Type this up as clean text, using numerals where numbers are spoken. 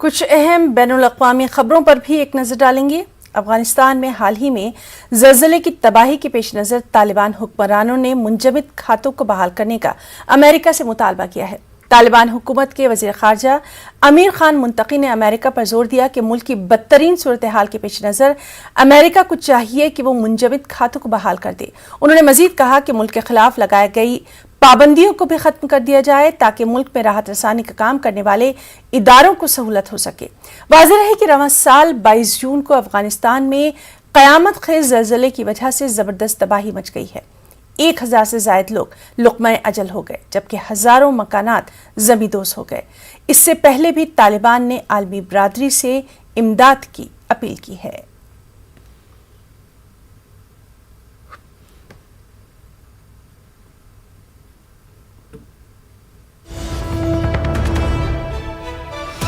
کچھ اہم بین الاقوامی خبروں پر بھی ایک نظر ڈالیں گے۔ افغانستان میں حال ہی میں زلزلے کی تباہی کے پیش نظر طالبان حکمرانوں نے منجمد کھاتوں کو بحال کرنے کا امریکہ سے مطالبہ کیا ہے۔ طالبان حکومت کے وزیر خارجہ امیر خان منتقی نے امریکہ پر زور دیا کہ ملک کی بدترین صورتحال کے پیش نظر امریکہ کو چاہیے کہ وہ منجمد کھاتوں کو بحال کر دے۔ انہوں نے مزید کہا کہ ملک کے خلاف لگائی گئی پابندیوں کو بھی ختم کر دیا جائے تاکہ ملک میں راحت رسانی کا کام کرنے والے اداروں کو سہولت ہو سکے۔ واضح رہے کہ رواں سال 22 جون کو افغانستان میں قیامت خیز زلزلے کی وجہ سے زبردست تباہی مچ گئی ہے۔ 1000 سے زائد لوگ لقمہ اجل ہو گئے جبکہ ہزاروں مکانات زمیندوز ہو گئے۔ اس سے پہلے بھی طالبان نے عالمی برادری سے امداد کی اپیل کی ہے۔